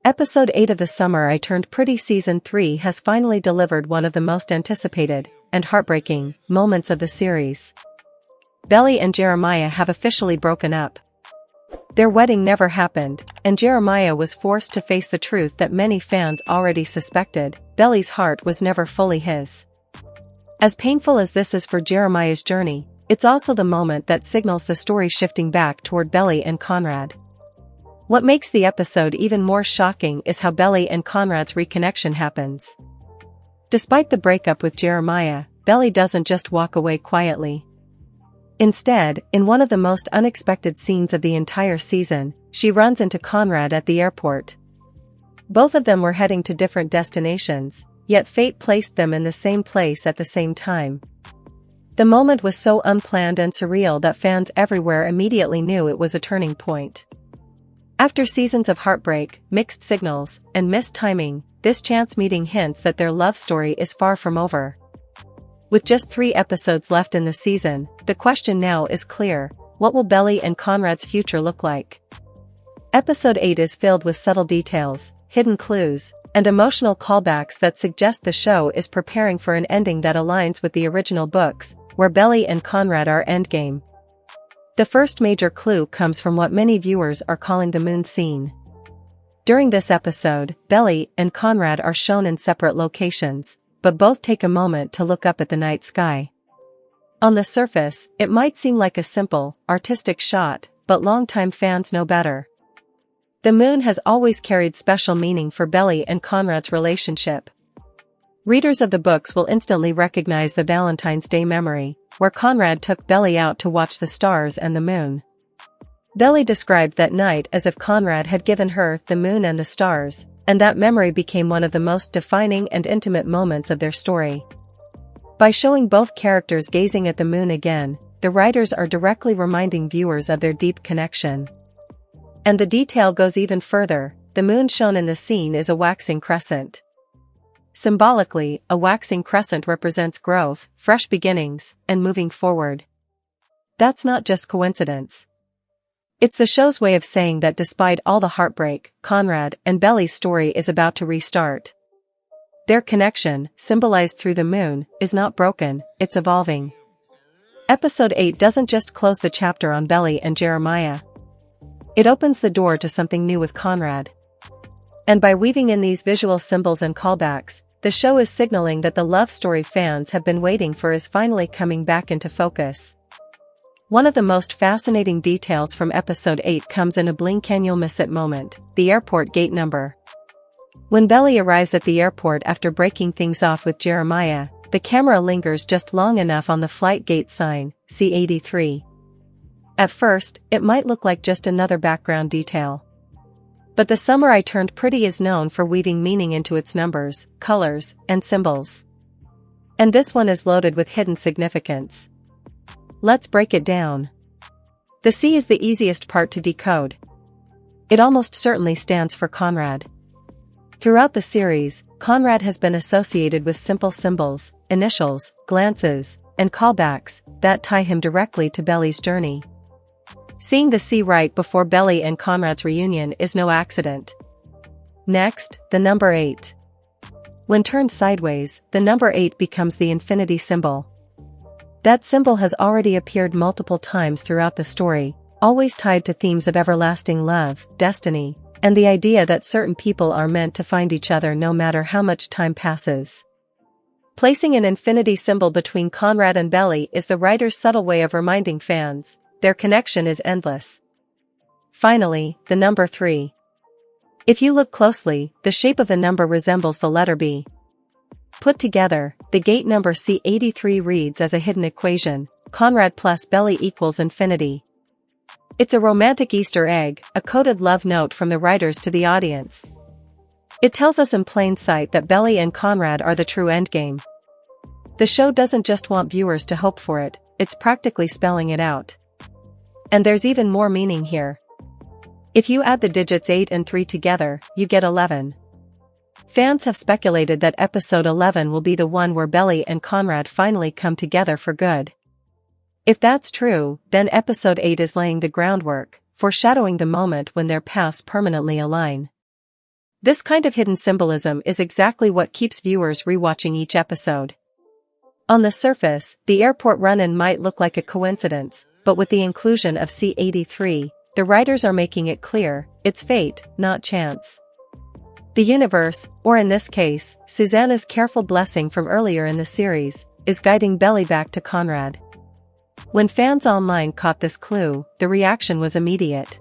Episode 8 of The Summer I Turned Pretty Season 3 has finally delivered one of the most anticipated, and heartbreaking, moments of the series. Belly and Jeremiah have officially broken up. Their wedding never happened, and Jeremiah was forced to face the truth that many fans already suspected: Belly's heart was never fully his. As painful as this is for Jeremiah's journey, it's also the moment that signals the story shifting back toward Belly and Conrad. What makes the episode even more shocking is how Belly and Conrad's reconnection happens. Despite the breakup with Jeremiah, Belly doesn't just walk away quietly. Instead, in one of the most unexpected scenes of the entire season, she runs into Conrad at the airport. Both of them were heading to different destinations, yet fate placed them in the same place at the same time. The moment was so unplanned and surreal that fans everywhere immediately knew it was a turning point. After seasons of heartbreak, mixed signals, and missed timing, this chance meeting hints that their love story is far from over. With just 3 episodes left in the season, the question now is clear: what will Belly and Conrad's future look like? Episode 8 is filled with subtle details, hidden clues, and emotional callbacks that suggest the show is preparing for an ending that aligns with the original books, where Belly and Conrad are endgame. The first major clue comes from what many viewers are calling the moon scene. During this episode, Belly and Conrad are shown in separate locations, but both take a moment to look up at the night sky. On the surface, it might seem like a simple, artistic shot, but longtime fans know better. The moon has always carried special meaning for Belly and Conrad's relationship. Readers of the books will instantly recognize the Valentine's Day memory, where Conrad took Belly out to watch the stars and the moon. Belly described that night as if Conrad had given her the moon and the stars, and that memory became one of the most defining and intimate moments of their story. By showing both characters gazing at the moon again, the writers are directly reminding viewers of their deep connection. And the detail goes even further: the moon shown in the scene is a waxing crescent. Symbolically, a waxing crescent represents growth, fresh beginnings, and moving forward. That's not just coincidence. It's the show's way of saying that despite all the heartbreak, Conrad and Belly's story is about to restart. Their connection, symbolized through the moon, is not broken, it's evolving. Episode 8 doesn't just close the chapter on Belly and Jeremiah. It opens the door to something new with Conrad. And by weaving in these visual symbols and callbacks, the show is signaling that the love story fans have been waiting for is finally coming back into focus. One of the most fascinating details from episode 8 comes in a blink-and-you'll-miss-it moment: the airport gate number. When Belly arrives at the airport after breaking things off with Jeremiah, the camera lingers just long enough on the flight gate sign, C83. At first, it might look like just another background detail. But The Summer I Turned Pretty is known for weaving meaning into its numbers, colors, and symbols. And this one is loaded with hidden significance. Let's break it down. The C is the easiest part to decode. It almost certainly stands for Conrad. Throughout the series, Conrad has been associated with simple symbols, initials, glances, and callbacks that tie him directly to Belly's journey. Seeing the C right before Belly and Conrad's reunion is no accident. Next, the number 8. When turned sideways, the number 8 becomes the infinity symbol. That symbol has already appeared multiple times throughout the story, always tied to themes of everlasting love, destiny, and the idea that certain people are meant to find each other no matter how much time passes. Placing an infinity symbol between Conrad and Belly is the writer's subtle way of reminding fans their connection is endless. Finally, the number 3. If you look closely, the shape of the number resembles the letter B. Put together, the gate number C83 reads as a hidden equation: Conrad plus Belly equals infinity. It's a romantic Easter egg, a coded love note from the writers to the audience. It tells us in plain sight that Belly and Conrad are the true endgame. The show doesn't just want viewers to hope for it, it's practically spelling it out. And there's even more meaning here. If you add the digits 8 and 3 together, you get 11. Fans have speculated that episode 11 will be the one where Belly and Conrad finally come together for good. If that's true, then episode 8 is laying the groundwork, foreshadowing the moment when their paths permanently align. This kind of hidden symbolism is exactly what keeps viewers rewatching each episode. On the surface, the airport run-in might look like a coincidence, but with the inclusion of C-83, the writers are making it clear, it's fate, not chance. The universe, or in this case, Susanna's careful blessing from earlier in the series, is guiding Belly back to Conrad. When fans online caught this clue, the reaction was immediate.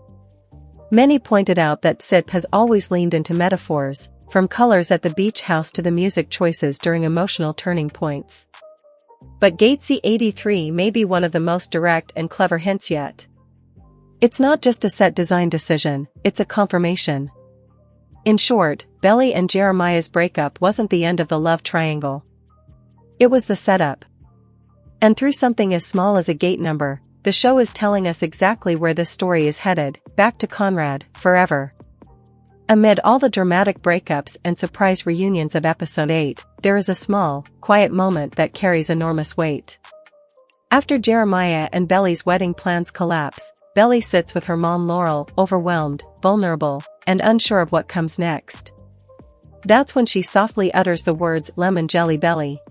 Many pointed out that SIP has always leaned into metaphors, from colors at the beach house to the music choices during emotional turning points. But Gatesy 83 may be one of the most direct and clever hints yet. It's not just a set design decision, it's a confirmation. In short, Belly and Jeremiah's breakup wasn't the end of the love triangle. It was the setup. And through something as small as a gate number, the show is telling us exactly where this story is headed, back to Conrad, forever. Amid all the dramatic breakups and surprise reunions of episode 8, there is a small, quiet moment that carries enormous weight. After Jeremiah and Belly's wedding plans collapse, Belly sits with her mom Laurel, overwhelmed, vulnerable, and unsure of what comes next. That's when she softly utters the words "lemon jelly belly."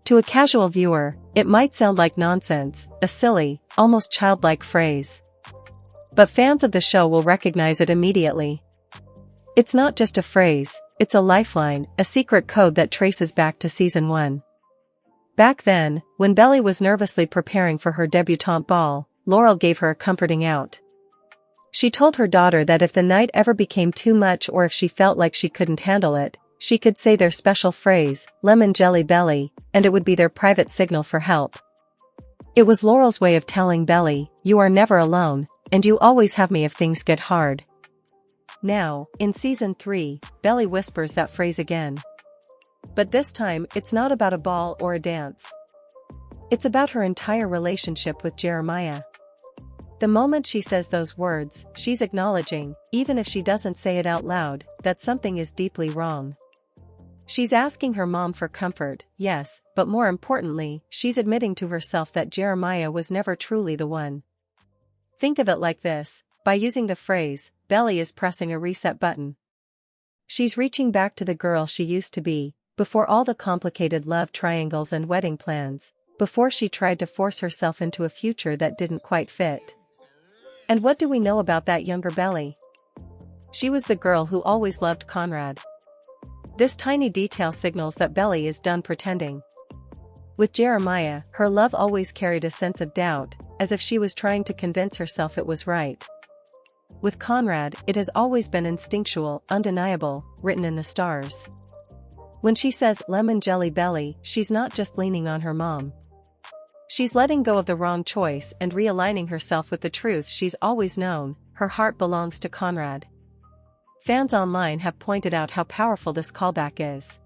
To a casual viewer, it might sound like nonsense, a silly, almost childlike phrase. But fans of the show will recognize it immediately. It's not just a phrase, it's a lifeline, a secret code that traces back to season 1. Back then, when Belly was nervously preparing for her debutante ball, Laurel gave her a comforting out. She told her daughter that if the night ever became too much or if she felt like she couldn't handle it, she could say their special phrase, "lemon jelly belly," and it would be their private signal for help. It was Laurel's way of telling Belly, "You are never alone, and you always have me if things get hard." Now, in season 3, Belly whispers that phrase again. But this time, it's not about a ball or a dance. It's about her entire relationship with Jeremiah. The moment she says those words, she's acknowledging, even if she doesn't say it out loud, that something is deeply wrong. She's asking her mom for comfort, yes, but more importantly, she's admitting to herself that Jeremiah was never truly the one. Think of it like this, by using the phrase, Belly is pressing a reset button. She's reaching back to the girl she used to be, before all the complicated love triangles and wedding plans, before she tried to force herself into a future that didn't quite fit. And what do we know about that younger Belly? She was the girl who always loved Conrad. This tiny detail signals that Belly is done pretending. With Jeremiah, her love always carried a sense of doubt, as if she was trying to convince herself it was right. With Conrad, it has always been instinctual, undeniable, written in the stars. When she says "lemon jelly belly," she's not just leaning on her mom. She's letting go of the wrong choice and realigning herself with the truth she's always known, her heart belongs to Conrad. Fans online have pointed out how powerful this callback is.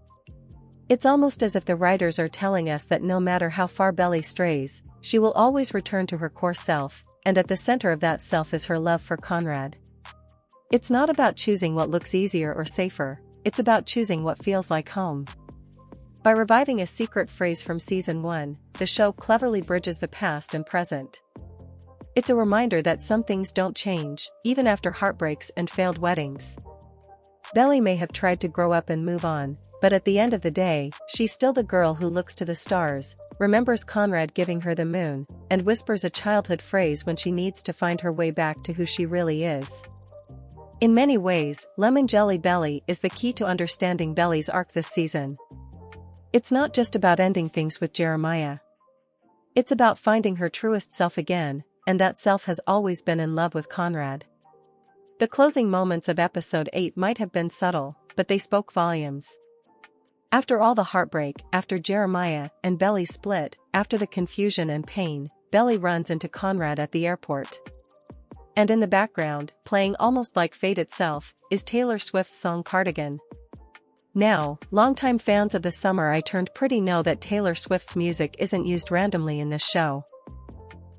It's almost as if the writers are telling us that no matter how far Belly strays, she will always return to her core self, and at the center of that self is her love for Conrad. It's not about choosing what looks easier or safer, it's about choosing what feels like home. By reviving a secret phrase from season 1, the show cleverly bridges the past and present. It's a reminder that some things don't change, even after heartbreaks and failed weddings. Belly may have tried to grow up and move on, but at the end of the day, she's still the girl who looks to the stars, remembers Conrad giving her the moon, and whispers a childhood phrase when she needs to find her way back to who she really is. In many ways, Lemon Jelly Belly is the key to understanding Belly's arc this season. It's not just about ending things with Jeremiah. It's about finding her truest self again, and that self has always been in love with Conrad. The closing moments of episode 8 might have been subtle, but they spoke volumes. After all the heartbreak, after Jeremiah and Belly split, after the confusion and pain, Belly runs into Conrad at the airport. And in the background, playing almost like fate itself, is Taylor Swift's song Cardigan. Now, longtime fans of The Summer I Turned Pretty know that Taylor Swift's music isn't used randomly in this show.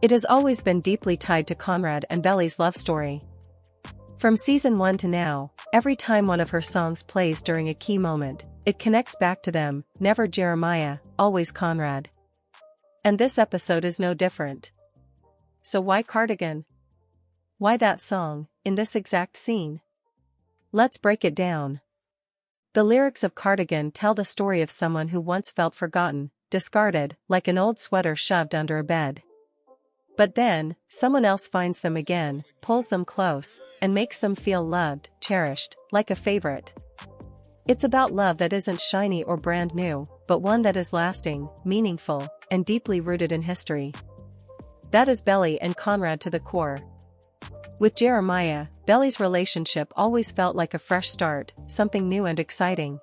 It has always been deeply tied to Conrad and Belly's love story. From season 1 to now, every time one of her songs plays during a key moment, it connects back to them, never Jeremiah, always Conrad. And this episode is no different. So why Cardigan? Why that song, in this exact scene? Let's break it down. The lyrics of Cardigan tell the story of someone who once felt forgotten, discarded, like an old sweater shoved under a bed. But then, someone else finds them again, pulls them close, and makes them feel loved, cherished, like a favorite. It's about love that isn't shiny or brand new, but one that is lasting, meaningful, and deeply rooted in history. That is Belly and Conrad to the core. With Jeremiah, Belly's relationship always felt like a fresh start, something new and exciting.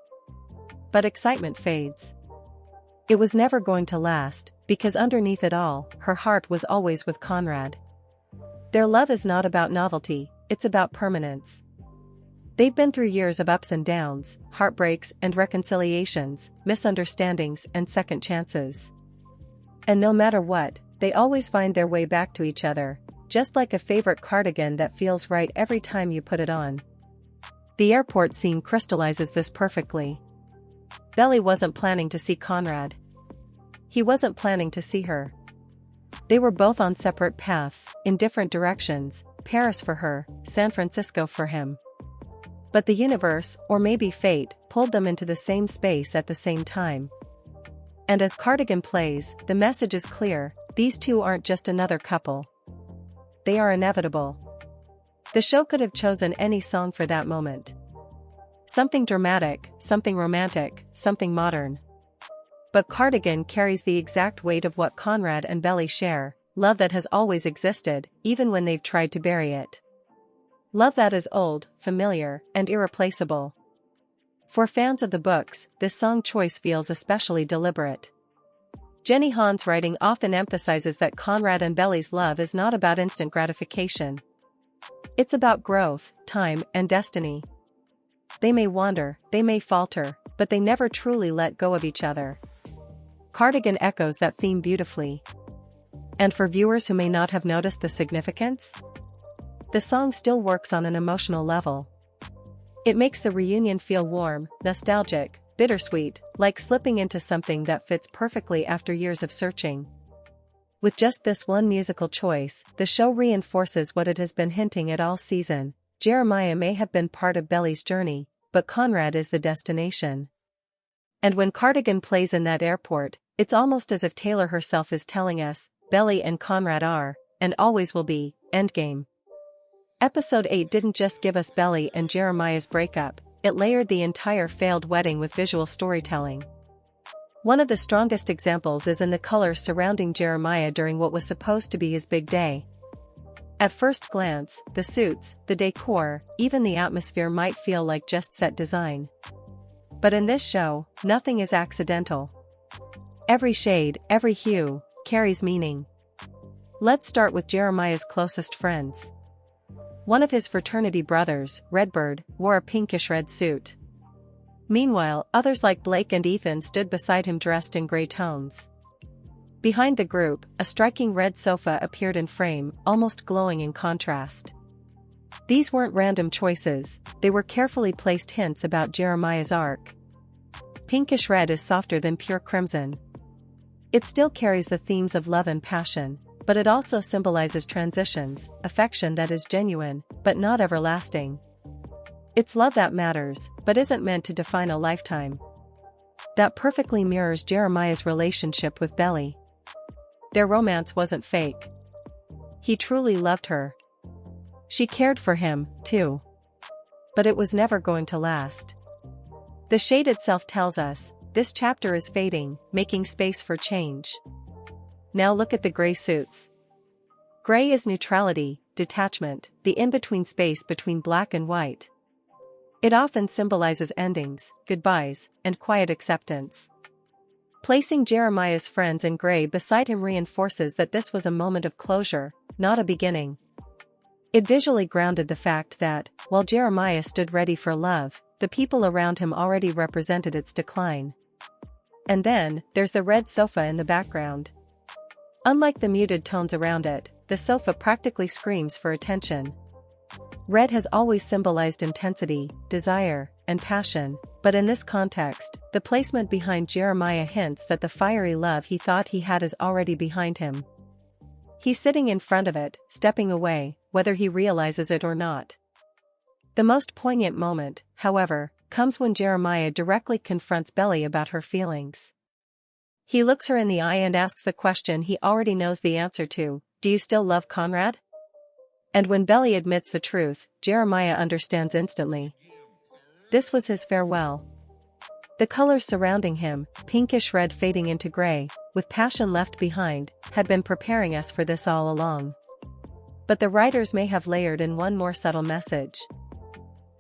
But excitement fades. It was never going to last, because underneath it all, her heart was always with Conrad. Their love is not about novelty, it's about permanence. They've been through years of ups and downs, heartbreaks and reconciliations, misunderstandings and second chances. And no matter what, they always find their way back to each other, just like a favorite cardigan that feels right every time you put it on. The airport scene crystallizes this perfectly. Belly wasn't planning to see Conrad. He wasn't planning to see her. They were both on separate paths, in different directions, Paris for her, San Francisco for him. But the universe, or maybe fate, pulled them into the same space at the same time. And as Cardigan plays, the message is clear: these two aren't just another couple. They are inevitable. The show could have chosen any song for that moment. Something dramatic, something romantic, something modern. But Cardigan carries the exact weight of what Conrad and Belly share, love that has always existed, even when they've tried to bury it. Love that is old, familiar, and irreplaceable. For fans of the books, this song choice feels especially deliberate. Jenny Han's writing often emphasizes that Conrad and Belly's love is not about instant gratification. It's about growth, time, and destiny. They may wander, they may falter, but they never truly let go of each other. Cardigan echoes that theme beautifully. And for viewers who may not have noticed the significance, the song still works on an emotional level. It makes the reunion feel warm, nostalgic, bittersweet, like slipping into something that fits perfectly after years of searching. With just this one musical choice, the show reinforces what it has been hinting at all season: Jeremiah may have been part of Belly's journey, but Conrad is the destination. And when Cardigan plays in that airport, it's almost as if Taylor herself is telling us, Belly and Conrad are, and always will be, endgame. Episode 8 didn't just give us Belly and Jeremiah's breakup, it layered the entire failed wedding with visual storytelling. One of the strongest examples is in the colors surrounding Jeremiah during what was supposed to be his big day. At first glance, the suits, the decor, even the atmosphere might feel like just set design. But in this show, nothing is accidental. Every shade, every hue, carries meaning. Let's start with Jeremiah's closest friends. One of his fraternity brothers, Redbird, wore a pinkish red suit. Meanwhile, others like Blake and Ethan stood beside him dressed in gray tones. Behind the group, a striking red sofa appeared in frame, almost glowing in contrast. These weren't random choices, they were carefully placed hints about Jeremiah's arc. Pinkish red is softer than pure crimson. It still carries the themes of love and passion, but it also symbolizes transitions, affection that is genuine, but not everlasting. It's love that matters, but isn't meant to define a lifetime. That perfectly mirrors Jeremiah's relationship with Belly. Their romance wasn't fake. He truly loved her. She cared for him, too. But it was never going to last. The shade itself tells us, this chapter is fading, making space for change. Now look at the gray suits. Gray is neutrality, detachment, the in-between space between black and white. It often symbolizes endings, goodbyes, and quiet acceptance. Placing Jeremiah's friends in gray beside him reinforces that this was a moment of closure, not a beginning. It visually grounded the fact that, while Jeremiah stood ready for love, the people around him already represented its decline. And then, there's the red sofa in the background. Unlike the muted tones around it, the sofa practically screams for attention. Red has always symbolized intensity, desire, and passion, but in this context, the placement behind Jeremiah hints that the fiery love he thought he had is already behind him. He's sitting in front of it, stepping away, whether he realizes it or not. The most poignant moment, however, comes when Jeremiah directly confronts Belly about her feelings. He looks her in the eye and asks the question he already knows the answer to: do you still love Conrad? And when Belly admits the truth, Jeremiah understands instantly. This was his farewell. The colors surrounding him, pinkish red fading into gray, with passion left behind, had been preparing us for this all along. But the writers may have layered in one more subtle message.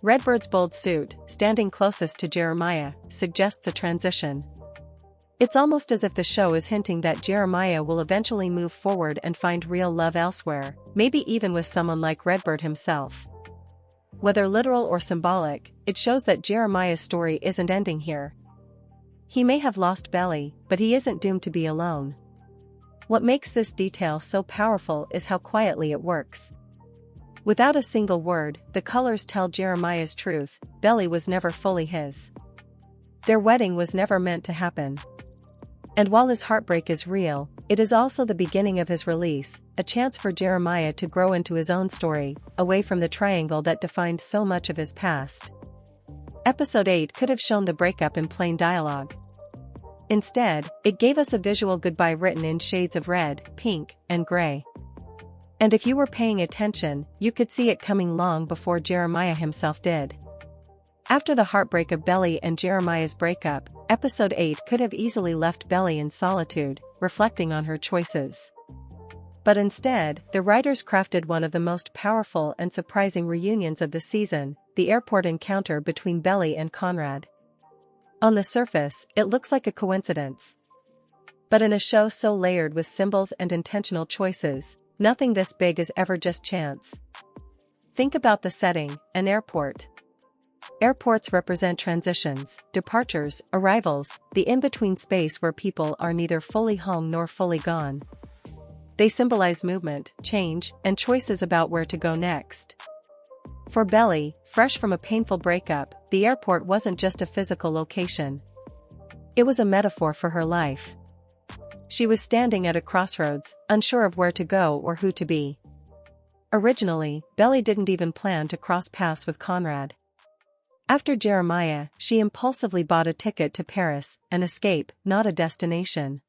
Redbird's bold suit, standing closest to Jeremiah, suggests a transition. It's almost as if the show is hinting that Jeremiah will eventually move forward and find real love elsewhere, maybe even with someone like Redbird himself. Whether literal or symbolic, it shows that Jeremiah's story isn't ending here. He may have lost Belly, but he isn't doomed to be alone. What makes this detail so powerful is how quietly it works. Without a single word, the colors tell Jeremiah's truth: Belly was never fully his. Their wedding was never meant to happen. And while his heartbreak is real, it is also the beginning of his release, a chance for Jeremiah to grow into his own story, away from the triangle that defined so much of his past. Episode 8 could have shown the breakup in plain dialogue. Instead, it gave us a visual goodbye written in shades of red, pink, and gray. And if you were paying attention, you could see it coming long before Jeremiah himself did. After the heartbreak of Belly and Jeremiah's breakup, Episode 8 could have easily left Belly in solitude, reflecting on her choices. But instead, the writers crafted one of the most powerful and surprising reunions of the season: the airport encounter between Belly and Conrad. On the surface, it looks like a coincidence. But in a show so layered with symbols and intentional choices, nothing this big is ever just chance. Think about the setting: an airport. Airports represent transitions, departures, arrivals, the in-between space where people are neither fully home nor fully gone. They symbolize movement, change, and choices about where to go next. For Belly, fresh from a painful breakup, the airport wasn't just a physical location. It was a metaphor for her life. She was standing at a crossroads, unsure of where to go or who to be. Originally, Belly didn't even plan to cross paths with Conrad. After Jeremiah, she impulsively bought a ticket to Paris, an escape, not a destination.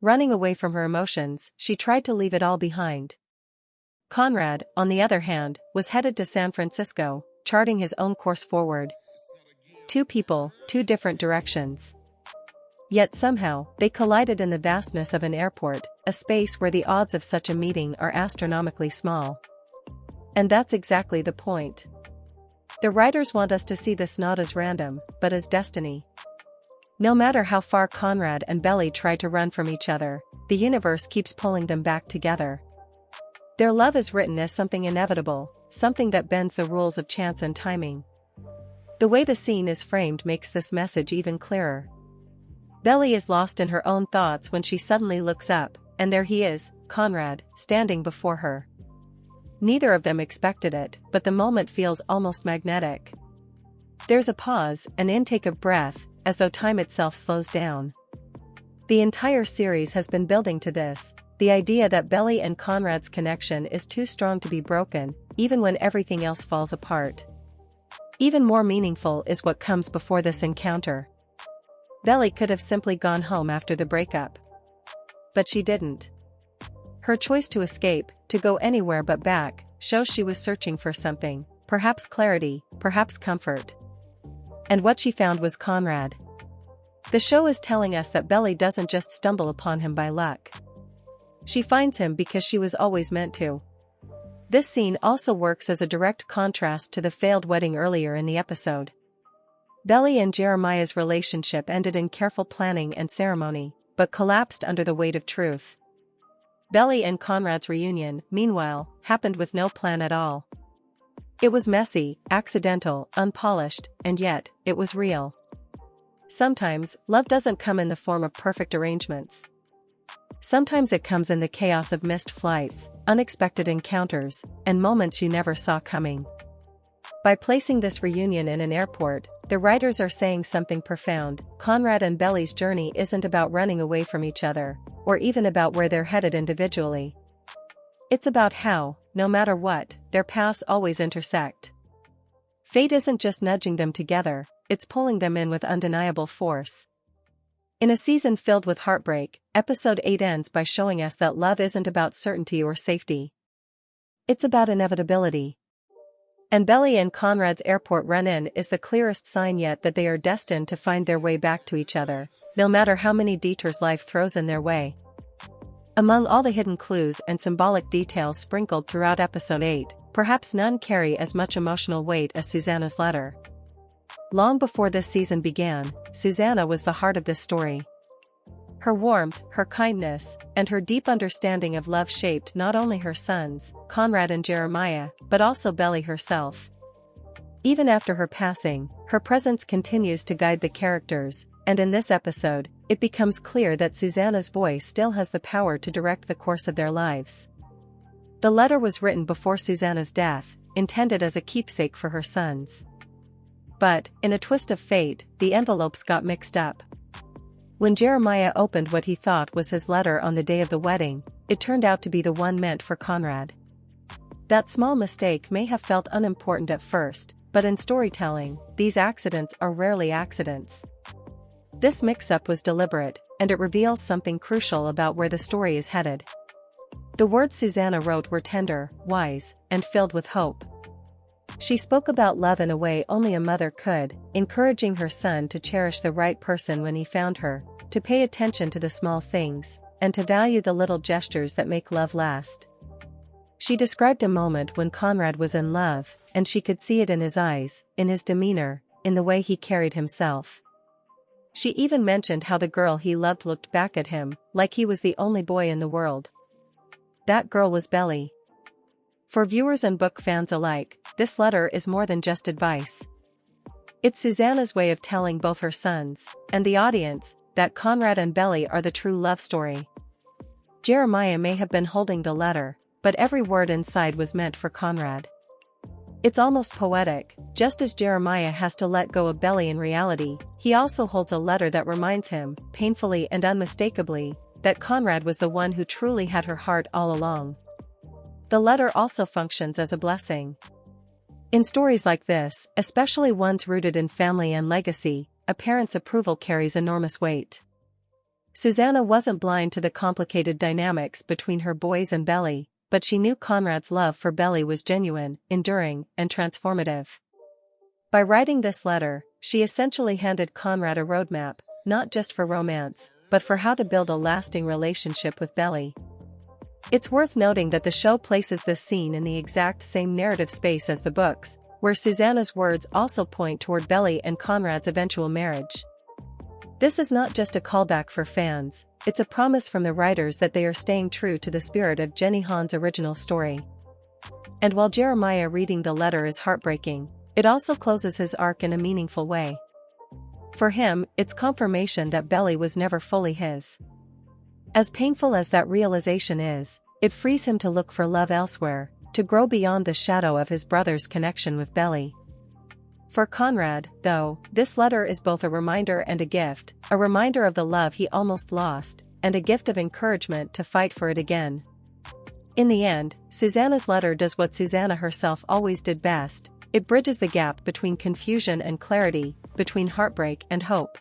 Running away from her emotions, she tried to leave it all behind. Conrad, on the other hand, was headed to San Francisco, charting his own course forward. Two people, two different directions. Yet somehow, they collided in the vastness of an airport, a space where the odds of such a meeting are astronomically small. And that's exactly the point. The writers want us to see this not as random, but as destiny. No matter how far Conrad and Belly try to run from each other, the universe keeps pulling them back together. Their love is written as something inevitable, something that bends the rules of chance and timing. The way the scene is framed makes this message even clearer. Belly is lost in her own thoughts when she suddenly looks up, and there he is, Conrad, standing before her. Neither of them expected it, but the moment feels almost magnetic. There's a pause, an intake of breath, as though time itself slows down. The entire series has been building to this, the idea that Belly and Conrad's connection is too strong to be broken, even when everything else falls apart. Even more meaningful is what comes before this encounter. Belly could have simply gone home after the breakup. But she didn't. Her choice to escape, to go anywhere but back, shows she was searching for something, perhaps clarity, perhaps comfort. And what she found was Conrad. The show is telling us that Belly doesn't just stumble upon him by luck. She finds him because she was always meant to. This scene also works as a direct contrast to the failed wedding earlier in the episode. Belly and Jeremiah's relationship ended in careful planning and ceremony, but collapsed under the weight of truth. Belly and Conrad's reunion, meanwhile, happened with no plan at all. It was messy, accidental, unpolished, and yet, it was real. Sometimes, love doesn't come in the form of perfect arrangements. Sometimes it comes in the chaos of missed flights, unexpected encounters, and moments you never saw coming. By placing this reunion in an airport, the writers are saying something profound. Conrad and Belly's journey isn't about running away from each other, or even about where they're headed individually. It's about how, no matter what, their paths always intersect. Fate isn't just nudging them together, it's pulling them in with undeniable force. In a season filled with heartbreak, episode 8 ends by showing us that love isn't about certainty or safety. It's about inevitability. And Belly and Conrad's airport run-in is the clearest sign yet that they are destined to find their way back to each other, no matter how many detours life throws in their way. Among all the hidden clues and symbolic details sprinkled throughout episode 8, perhaps none carry as much emotional weight as Susanna's letter. Long before this season began, Susanna was the heart of this story. Her warmth, her kindness, and her deep understanding of love shaped not only her sons, Conrad and Jeremiah, but also Belly herself. Even after her passing, her presence continues to guide the characters, and in this episode, it becomes clear that Susanna's voice still has the power to direct the course of their lives. The letter was written before Susanna's death, intended as a keepsake for her sons. But, in a twist of fate, the envelopes got mixed up. When Jeremiah opened what he thought was his letter on the day of the wedding, it turned out to be the one meant for Conrad. That small mistake may have felt unimportant at first, but in storytelling, these accidents are rarely accidents. This mix-up was deliberate, and it reveals something crucial about where the story is headed. The words Susanna wrote were tender, wise, and filled with hope. She spoke about love in a way only a mother could, encouraging her son to cherish the right person when he found her, to pay attention to the small things, and to value the little gestures that make love last. She described a moment when Conrad was in love, and she could see it in his eyes, in his demeanor, in the way he carried himself. She even mentioned how the girl he loved looked back at him, like he was the only boy in the world. That girl was Belly. For viewers and book fans alike, this letter is more than just advice. It's Susanna's way of telling both her sons, and the audience, that Conrad and Belly are the true love story. Jeremiah may have been holding the letter, but every word inside was meant for Conrad. It's almost poetic, just as Jeremiah has to let go of Belly in reality, he also holds a letter that reminds him, painfully and unmistakably, that Conrad was the one who truly had her heart all along. The letter also functions as a blessing. In stories like this, especially ones rooted in family and legacy, a parent's approval carries enormous weight. Susanna wasn't blind to the complicated dynamics between her boys and Belly, but she knew Conrad's love for Belly was genuine, enduring, and transformative. By writing this letter, she essentially handed Conrad a roadmap, not just for romance, but for how to build a lasting relationship with Belly. It's worth noting that the show places this scene in the exact same narrative space as the books, where Susanna's words also point toward Belly and Conrad's eventual marriage. This is not just a callback for fans, it's a promise from the writers that they are staying true to the spirit of Jenny Han's original story. And while Jeremiah reading the letter is heartbreaking, it also closes his arc in a meaningful way. For him, it's confirmation that Belly was never fully his. As painful as that realization is, it frees him to look for love elsewhere, to grow beyond the shadow of his brother's connection with Belly. For Conrad, though, this letter is both a reminder and a gift, a reminder of the love he almost lost, and a gift of encouragement to fight for it again. In the end, Susanna's letter does what Susanna herself always did best, it bridges the gap between confusion and clarity, between heartbreak and hope.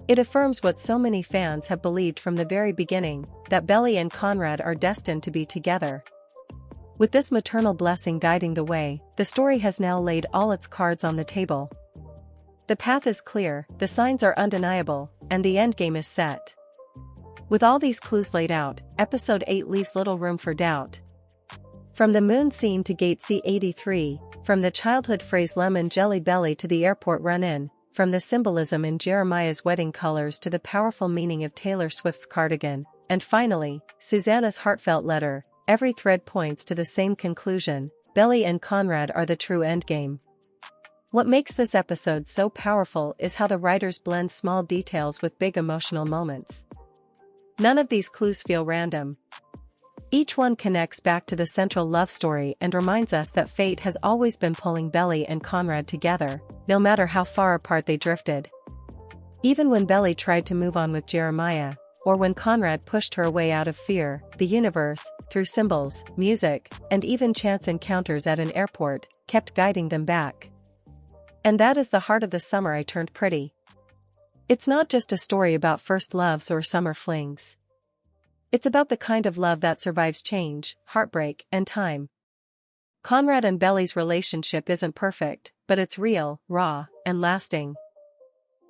It affirms what so many fans have believed from the very beginning, that Belly and Conrad are destined to be together. With this maternal blessing guiding the way, the story has now laid all its cards on the table. The path is clear, the signs are undeniable, and the endgame is set. With all these clues laid out, episode 8 leaves little room for doubt. From the moon scene to gate C83, from the childhood phrase lemon jelly belly to the airport run-in, from the symbolism in Jeremiah's wedding colors to the powerful meaning of Taylor Swift's cardigan, and finally, Susanna's heartfelt letter, every thread points to the same conclusion, Belly and Conrad are the true endgame. What makes this episode so powerful is how the writers blend small details with big emotional moments. None of these clues feel random. Each one connects back to the central love story and reminds us that fate has always been pulling Belly and Conrad together, no matter how far apart they drifted. Even when Belly tried to move on with Jeremiah, or when Conrad pushed her away out of fear, the universe, through symbols, music, and even chance encounters at an airport, kept guiding them back. And that is the heart of The Summer I Turned Pretty. It's not just a story about first loves or summer flings. It's about the kind of love that survives change, heartbreak, and time. Conrad and Belly's relationship isn't perfect, but it's real, raw, and lasting.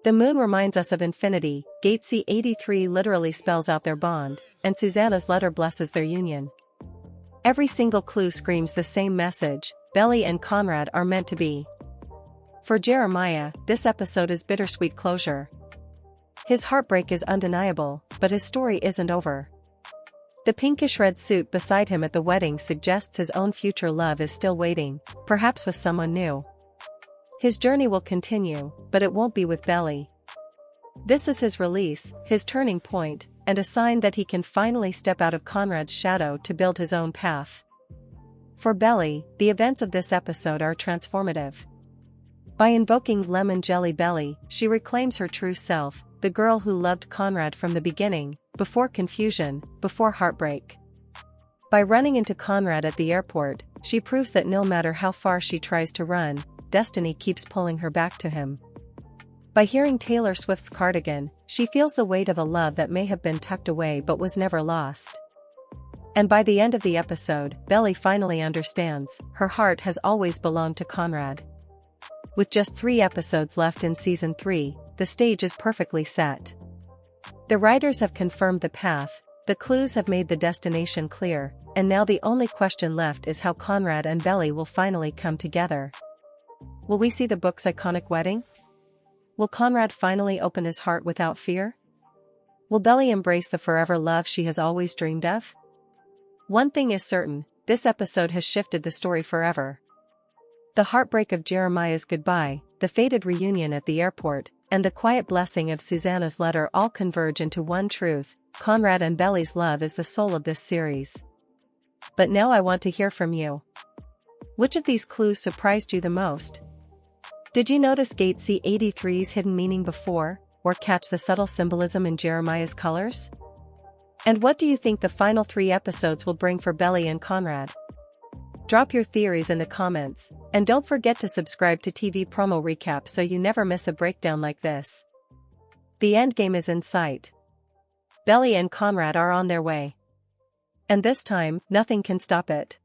The moon reminds us of infinity, Gate C83 literally spells out their bond, and Susanna's letter blesses their union. Every single clue screams the same message: Belly and Conrad are meant to be. For Jeremiah, this episode is bittersweet closure. His heartbreak is undeniable, but his story isn't over. The pinkish red suit beside him at the wedding suggests his own future love is still waiting, perhaps with someone new. His journey will continue, but it won't be with Belly. This is his release, his turning point, and a sign that he can finally step out of Conrad's shadow to build his own path. For Belly, the events of this episode are transformative. By invoking Lemon Jelly Belly, she reclaims her true self, the girl who loved Conrad from the beginning, before confusion, before heartbreak. By running into Conrad at the airport, she proves that no matter how far she tries to run, destiny keeps pulling her back to him. By hearing Taylor Swift's Cardigan, she feels the weight of a love that may have been tucked away but was never lost. And by the end of the episode, Belly finally understands, her heart has always belonged to Conrad. With just 3 episodes left in season 3, the stage is perfectly set. The writers have confirmed the path, the clues have made the destination clear, and now the only question left is how Conrad and Belly will finally come together. Will we see the book's iconic wedding? Will Conrad finally open his heart without fear? Will Belly embrace the forever love she has always dreamed of? One thing is certain, this episode has shifted the story forever. The heartbreak of Jeremiah's goodbye, the fated reunion at the airport, and the quiet blessing of Susanna's letter all converge into one truth: Conrad and Belly's love is the soul of this series. But now I want to hear from you. Which of these clues surprised you the most? Did you notice Gate C83's hidden meaning before, or catch the subtle symbolism in Jeremiah's colors? And what do you think the final 3 episodes will bring for Belly and Conrad? Drop your theories in the comments, and don't forget to subscribe to TV Promo Recap so you never miss a breakdown like this. The endgame is in sight. Belly and Conrad are on their way. And this time, nothing can stop it.